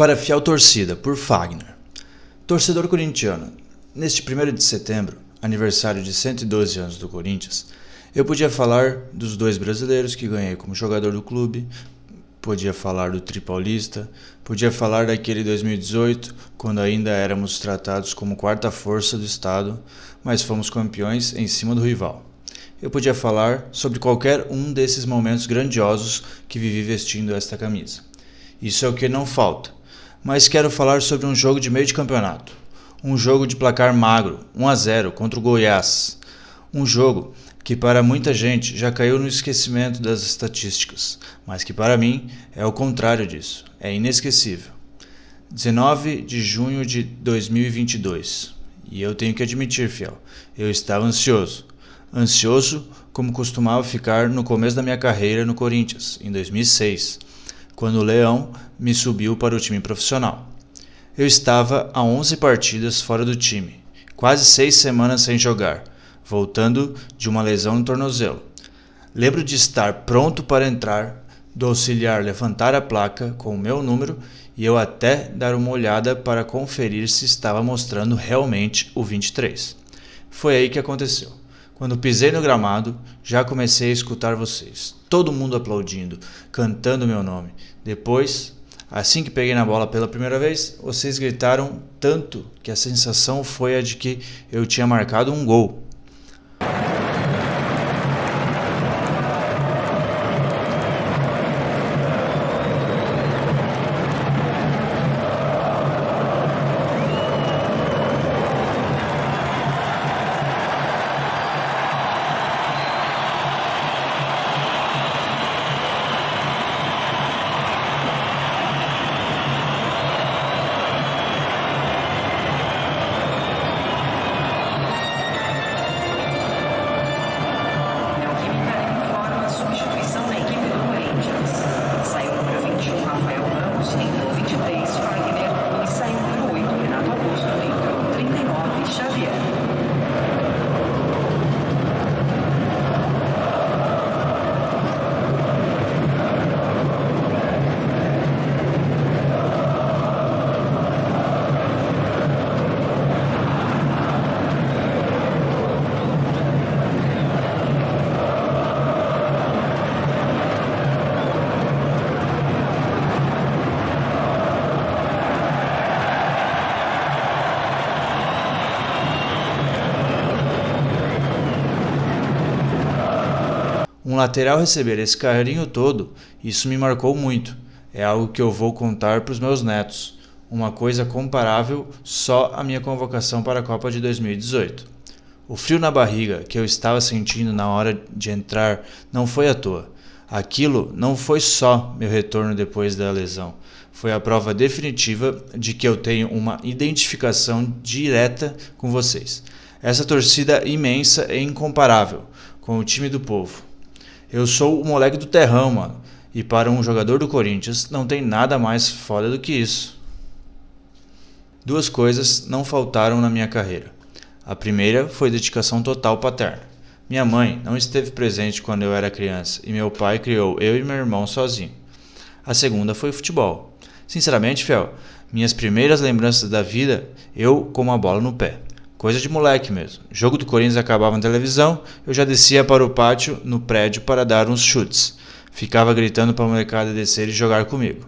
Para a fiel torcida, por Fagner. Torcedor corintiano, neste 1º de setembro, aniversário de 112 anos do Corinthians, eu podia falar dos 2 brasileiros que ganhei como jogador do clube, podia falar do Tri Paulista, podia falar daquele 2018, quando ainda éramos tratados como 4ª força do estado, mas fomos campeões em cima do rival. Eu podia falar sobre qualquer um desses momentos grandiosos que vivi vestindo esta camisa. Isso é o que não falta. Mas quero falar sobre um jogo de meio de campeonato. Um jogo de placar magro, 1-0 contra o Goiás. Um jogo que para muita gente já caiu no esquecimento das estatísticas, mas que para mim é o contrário disso, é inesquecível. 19 de junho de 2022. E eu tenho que admitir, fiel, eu estava ansioso. Ansioso como costumava ficar no começo da minha carreira no Corinthians, em 2006. Quando o Leão me subiu para o time profissional. Eu estava a 11 partidas fora do time, quase 6 semanas sem jogar, voltando de uma lesão no tornozelo. Lembro de estar pronto para entrar, do auxiliar levantar a placa com o meu número e eu até dar uma olhada para conferir se estava mostrando realmente o 23. Foi aí que aconteceu. Quando pisei no gramado, já comecei a escutar vocês, todo mundo aplaudindo, cantando meu nome. Depois, assim que peguei na bola pela primeira vez, vocês gritaram tanto que a sensação foi a de que eu tinha marcado um gol. Um lateral receber esse carinho todo, isso me marcou muito. É algo que eu vou contar para os meus netos. Uma coisa comparável só à minha convocação para a Copa de 2018. O frio na barriga que eu estava sentindo na hora de entrar não foi à toa. Aquilo não foi só meu retorno depois da lesão. Foi a prova definitiva de que eu tenho uma identificação direta com vocês. Essa torcida imensa e incomparável com o time do povo. Eu sou o moleque do terrão, mano. E para um jogador do Corinthians não tem nada mais foda do que isso. 2 coisas não faltaram na minha carreira. A primeira foi dedicação total paterna. Minha mãe não esteve presente quando eu era criança e meu pai criou eu e meu irmão sozinho. A segunda foi o futebol. Sinceramente, fiel, minhas primeiras lembranças da vida, eu com uma bola no pé. Coisa de moleque mesmo. Jogo do Corinthians acabava na televisão, eu já descia para o pátio no prédio para dar uns chutes. Ficava gritando para a molecada descer e jogar comigo.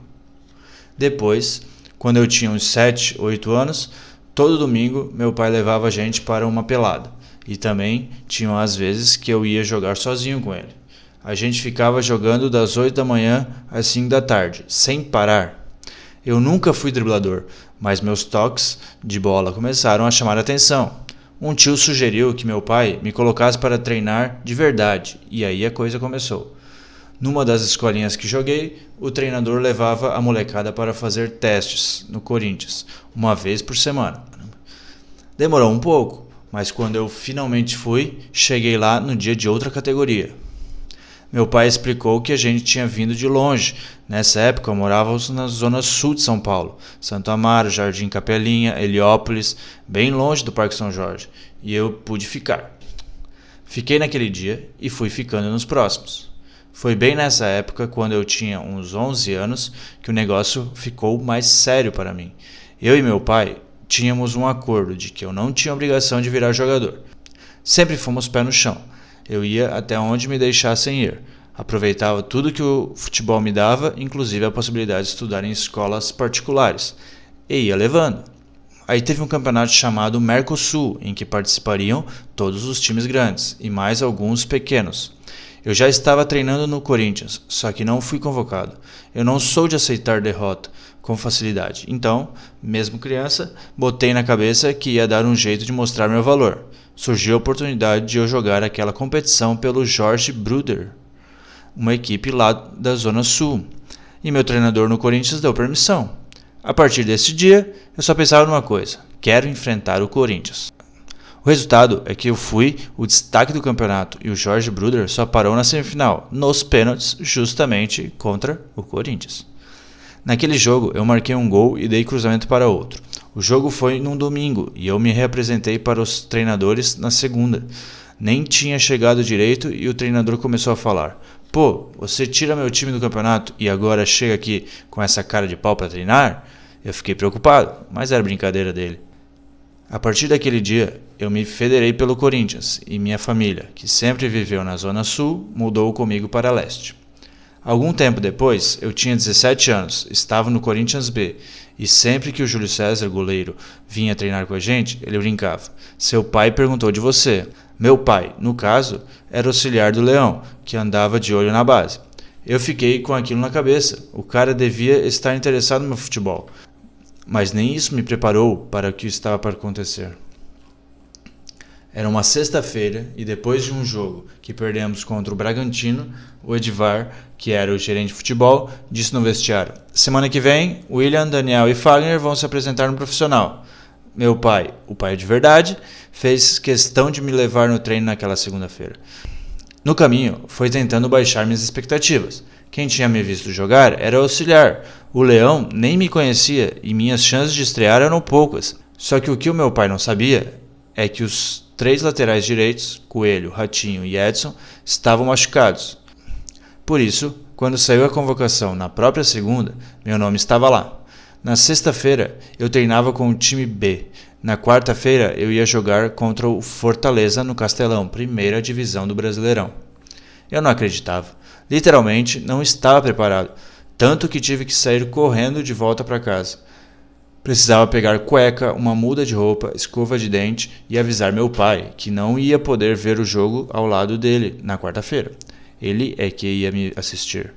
Depois, quando eu tinha uns 7, 8 anos, todo domingo meu pai levava a gente para uma pelada. E também tinham as vezes que eu ia jogar sozinho com ele. A gente ficava jogando das 8 da manhã às 5 da tarde, sem parar. Eu nunca fui driblador, mas meus toques de bola começaram a chamar a atenção. Um tio sugeriu que meu pai me colocasse para treinar de verdade, e aí a coisa começou. Numa das escolinhas que joguei, o treinador levava a molecada para fazer testes no Corinthians, uma vez por semana. Demorou um pouco, mas quando eu finalmente fui, cheguei lá no dia de outra categoria. Meu pai explicou que a gente tinha vindo de longe. Nessa época morávamos na zona sul de São Paulo, Santo Amaro, Jardim Capelinha, Heliópolis, bem longe do Parque São Jorge, e eu pude ficar. Fiquei naquele dia e fui ficando nos próximos. Foi bem nessa época, quando eu tinha uns 11 anos, que o negócio ficou mais sério para mim. Eu e meu pai tínhamos um acordo de que eu não tinha obrigação de virar jogador. Sempre fomos pé no chão. Eu ia até onde me deixassem ir. Aproveitava tudo que o futebol me dava, inclusive a possibilidade de estudar em escolas particulares. E ia levando. Aí teve um campeonato chamado Mercosul, em que participariam todos os times grandes e mais alguns pequenos. Eu já estava treinando no Corinthians, só que não fui convocado. Eu não sou de aceitar derrota com facilidade. Então, mesmo criança, botei na cabeça que ia dar um jeito de mostrar meu valor. Surgiu a oportunidade de eu jogar aquela competição pelo Jorge Bruder, uma equipe lá da Zona Sul. E meu treinador no Corinthians deu permissão. A partir desse dia, eu só pensava numa coisa: quero enfrentar o Corinthians. O resultado é que eu fui o destaque do campeonato e o Jorge Bruder só parou na semifinal, nos pênaltis, justamente contra o Corinthians. Naquele jogo, eu marquei um gol e dei cruzamento para outro. O jogo foi num domingo e eu me reapresentei para os treinadores na segunda. Nem tinha chegado direito e o treinador começou a falar: "Pô, você tira meu time do campeonato e agora chega aqui com essa cara de pau para treinar?" Eu fiquei preocupado, mas era brincadeira dele. A partir daquele dia, eu me federei pelo Corinthians e minha família, que sempre viveu na Zona Sul, mudou comigo para Leste. Algum tempo depois, eu tinha 17 anos, estava no Corinthians B, e sempre que o Júlio César, goleiro, vinha treinar com a gente, ele brincava: "Seu pai perguntou de você." Meu pai, no caso, era auxiliar do Leão, que andava de olho na base. Eu fiquei com aquilo na cabeça. O cara devia estar interessado no meu futebol. Mas nem isso me preparou para o que estava para acontecer. Era uma sexta-feira e depois de um jogo que perdemos contra o Bragantino, o Edivar, que era o gerente de futebol, disse no vestiário: "Semana que vem, William, Daniel e Fagner vão se apresentar no profissional." Meu pai, o pai de verdade, fez questão de me levar no treino naquela segunda-feira. No caminho, foi tentando baixar minhas expectativas. Quem tinha me visto jogar era o auxiliar. O Leão nem me conhecia e minhas chances de estrear eram poucas. Só que o que o meu pai não sabia é que os 3 laterais direitos, Coelho, Ratinho e Edson, estavam machucados. Por isso, quando saiu a convocação na própria segunda, meu nome estava lá. Na sexta-feira, eu treinava com o time B. Na quarta-feira, eu ia jogar contra o Fortaleza no Castelão, primeira divisão do Brasileirão. Eu não acreditava. Literalmente, não estava preparado, tanto que tive que sair correndo de volta para casa. Precisava pegar cueca, uma muda de roupa, escova de dente e avisar meu pai que não ia poder ver o jogo ao lado dele na quarta-feira. Ele é que ia me assistir.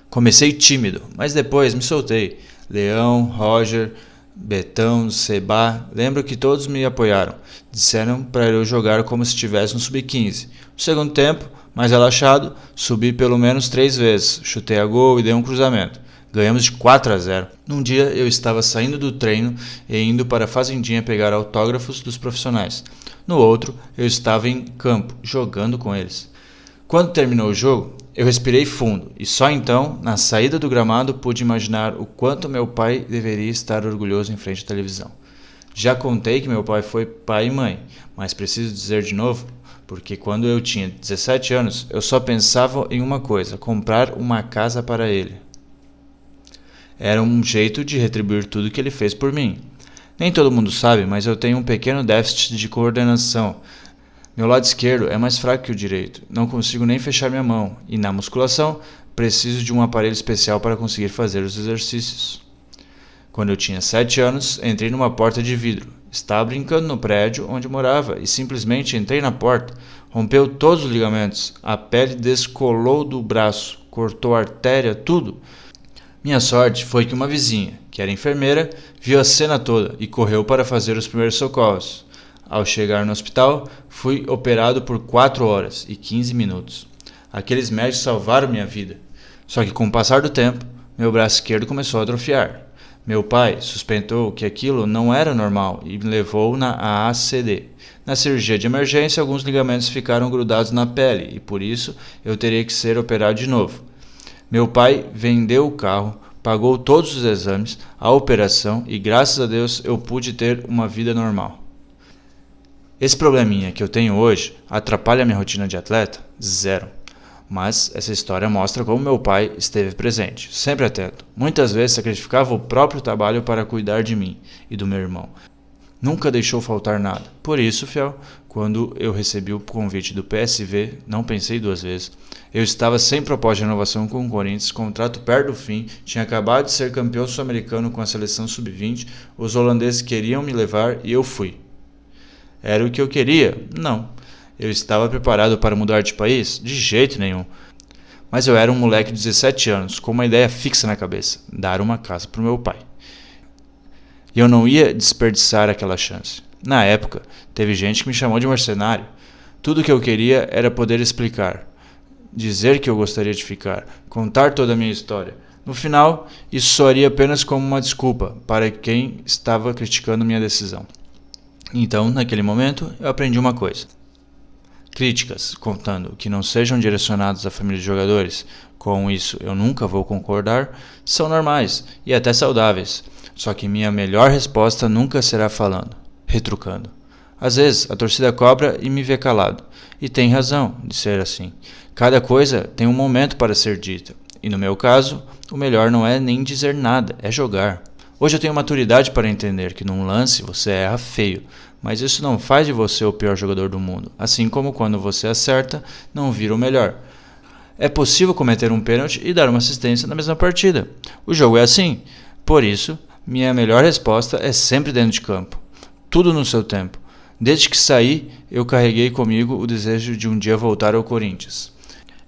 Comecei tímido, mas depois me soltei. Leão, Roger, Betão, Seba, lembro que todos me apoiaram. Disseram para eu jogar como se estivesse no sub-15. No segundo tempo, mais relaxado, subi pelo menos 3 vezes, chutei a gol e dei um cruzamento. Ganhamos de 4-0. Num dia eu estava saindo do treino e indo para a fazendinha pegar autógrafos dos profissionais. No outro, eu estava em campo, jogando com eles. Quando terminou o jogo, eu respirei fundo e só então, na saída do gramado, pude imaginar o quanto meu pai deveria estar orgulhoso em frente à televisão. Já contei que meu pai foi pai e mãe, mas preciso dizer de novo, porque quando eu tinha 17 anos, eu só pensava em uma coisa: comprar uma casa para ele. Era um jeito de retribuir tudo que ele fez por mim. Nem todo mundo sabe, mas eu tenho um pequeno déficit de coordenação. Meu lado esquerdo é mais fraco que o direito, não consigo nem fechar minha mão, e na musculação preciso de um aparelho especial para conseguir fazer os exercícios. Quando eu tinha 7 anos, entrei numa porta de vidro. Estava brincando no prédio onde morava e simplesmente entrei na porta. Rompeu todos os ligamentos, a pele descolou do braço, cortou a artéria, tudo. Minha sorte foi que uma vizinha, que era enfermeira, viu a cena toda e correu para fazer os primeiros socorros. Ao chegar no hospital, fui operado por 4 horas e 15 minutos. Aqueles médicos salvaram minha vida. Só que com o passar do tempo, meu braço esquerdo começou a atrofiar. Meu pai suspeitou que aquilo não era normal e me levou na AACD. Na cirurgia de emergência, alguns ligamentos ficaram grudados na pele e por isso eu teria que ser operado de novo. Meu pai vendeu o carro, pagou todos os exames, a operação e graças a Deus eu pude ter uma vida normal. Esse probleminha que eu tenho hoje atrapalha minha rotina de atleta? Zero. Mas essa história mostra como meu pai esteve presente, sempre atento. Muitas vezes sacrificava o próprio trabalho para cuidar de mim e do meu irmão. Nunca deixou faltar nada. Por isso, fiel, quando eu recebi o convite do PSV, não pensei duas vezes. Eu estava sem proposta de renovação com o Corinthians, contrato perto do fim, tinha acabado de ser campeão sul-americano com a seleção sub-20, os holandeses queriam me levar e eu fui. Era o que eu queria? Não. Eu estava preparado para mudar de país? De jeito nenhum. Mas eu era um moleque de 17 anos, com uma ideia fixa na cabeça: dar uma casa para o meu pai. E eu não ia desperdiçar aquela chance. Na época, teve gente que me chamou de mercenário. Tudo que eu queria era poder explicar, dizer que eu gostaria de ficar, contar toda a minha história. No final, isso soaria apenas como uma desculpa para quem estava criticando minha decisão. Então, naquele momento, eu aprendi uma coisa. Críticas, contando que não sejam direcionadas à família de jogadores, com isso eu nunca vou concordar, são normais e até saudáveis. Só que minha melhor resposta nunca será falando, retrucando. Às vezes a torcida cobra e me vê calado. E tem razão de ser assim. Cada coisa tem um momento para ser dita. E no meu caso, o melhor não é nem dizer nada, é jogar. Hoje eu tenho maturidade para entender que num lance você erra feio, mas isso não faz de você o pior jogador do mundo. Assim como quando você acerta, não vira o melhor. É possível cometer um pênalti e dar uma assistência na mesma partida. O jogo é assim. Por isso, minha melhor resposta é sempre dentro de campo. Tudo no seu tempo. Desde que saí, eu carreguei comigo o desejo de um dia voltar ao Corinthians.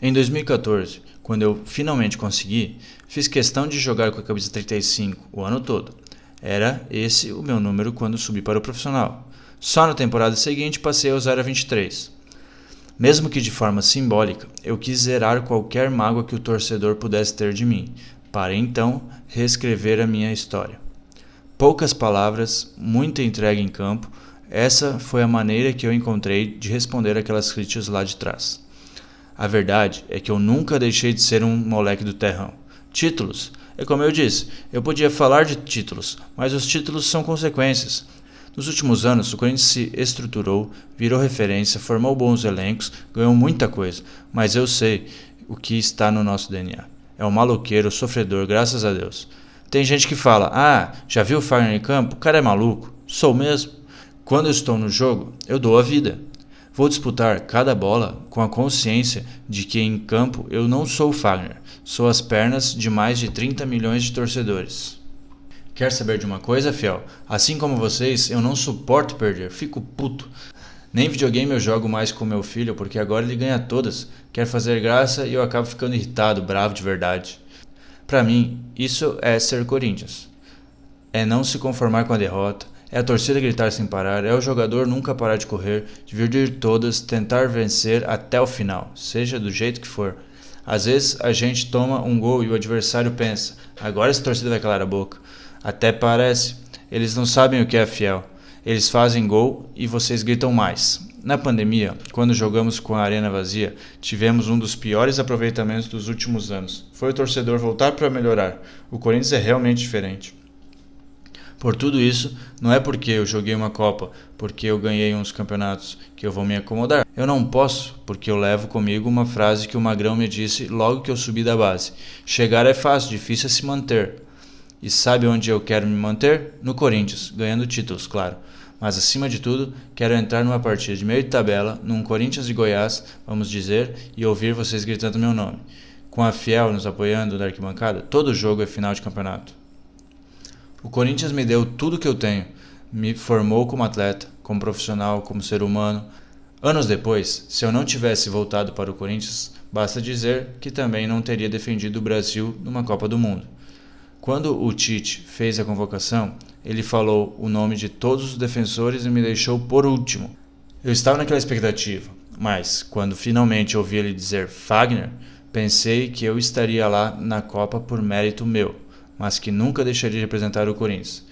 Em 2014, quando eu finalmente consegui, fiz questão de jogar com a camisa 35 o ano todo. Era esse o meu número quando subi para o profissional. Só na temporada seguinte passei a usar a 23. Mesmo que de forma simbólica, eu quis zerar qualquer mágoa que o torcedor pudesse ter de mim, para então reescrever a minha história. Poucas palavras, muita entrega em campo, essa foi a maneira que eu encontrei de responder aquelas críticas lá de trás. A verdade é que eu nunca deixei de ser um moleque do terrão. Títulos? É como eu disse, eu podia falar de títulos, mas os títulos são consequências. Nos últimos anos, o Corinthians se estruturou, virou referência, formou bons elencos, ganhou muita coisa, mas eu sei o que está no nosso DNA. É um maloqueiro, sofredor, graças a Deus. Tem gente que fala, já viu o Fagner em campo? O cara é maluco. Sou mesmo. Quando eu estou no jogo, eu dou a vida. Vou disputar cada bola com a consciência de que em campo eu não sou o Fagner, sou as pernas de mais de 30 milhões de torcedores. Quer saber de uma coisa, fiel? Assim como vocês, eu não suporto perder, fico puto. Nem videogame eu jogo mais com meu filho porque agora ele ganha todas, quer fazer graça e eu acabo ficando irritado, bravo de verdade. Para mim, isso é ser Corinthians. É não se conformar com a derrota, é a torcida gritar sem parar, é o jogador nunca parar de correr, dividir todas, tentar vencer até o final, seja do jeito que for. Às vezes a gente toma um gol e o adversário pensa, agora essa torcida vai calar a boca. Até parece, eles não sabem o que é fiel. Eles fazem gol e vocês gritam mais. Na pandemia, quando jogamos com a arena vazia, tivemos um dos piores aproveitamentos dos últimos anos. Foi o torcedor voltar para melhorar. O Corinthians é realmente diferente. Por tudo isso, não é porque eu joguei uma Copa, porque eu ganhei uns campeonatos, que eu vou me acomodar. Eu não posso, porque eu levo comigo uma frase que o Magrão me disse logo que eu subi da base. Chegar é fácil, difícil é se manter. E sabe onde eu quero me manter? No Corinthians, ganhando títulos, claro. Mas acima de tudo, quero entrar numa partida de meio de tabela, num Corinthians de Goiás, vamos dizer, e ouvir vocês gritando meu nome. Com a Fiel nos apoiando na arquibancada, todo jogo é final de campeonato. O Corinthians me deu tudo que eu tenho, me formou como atleta, como profissional, como ser humano. Anos depois, se eu não tivesse voltado para o Corinthians, basta dizer que também não teria defendido o Brasil numa Copa do Mundo. Quando o Tite fez a convocação, ele falou o nome de todos os defensores e me deixou por último. Eu estava naquela expectativa, mas quando finalmente ouvi ele dizer Fagner, pensei que eu estaria lá na Copa por mérito meu, mas que nunca deixaria de representar o Corinthians.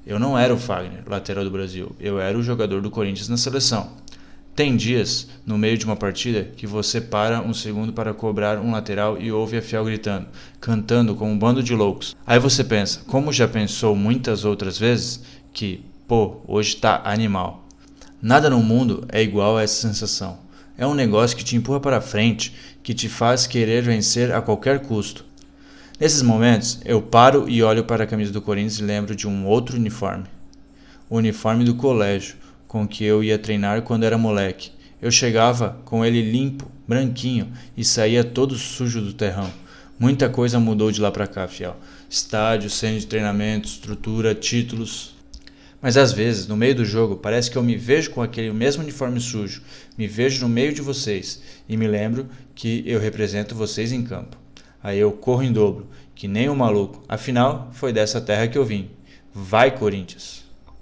Eu não era o Fagner, lateral do Brasil, eu era o jogador do Corinthians na seleção. Tem dias, no meio de uma partida, que você para um segundo para cobrar um lateral e ouve a Fiel gritando, cantando como um bando de loucos. Aí você pensa, como já pensou muitas outras vezes, que, hoje tá animal. Nada no mundo é igual a essa sensação. É um negócio que te empurra para frente, que te faz querer vencer a qualquer custo. Nesses momentos, eu paro e olho para a camisa do Corinthians e lembro de um outro uniforme. O uniforme do colégio, com que eu ia treinar quando era moleque. Eu chegava com ele limpo, branquinho, e saía todo sujo do terrão. Muita coisa mudou de lá pra cá, fiel. Estádio, centro de treinamento, estrutura, títulos. Mas às vezes, no meio do jogo, parece que eu me vejo com aquele mesmo uniforme sujo, me vejo no meio de vocês e me lembro que eu represento vocês em campo. Aí eu corro em dobro, que nem um maluco. Afinal, foi dessa terra que eu vim. Vai, Corinthians!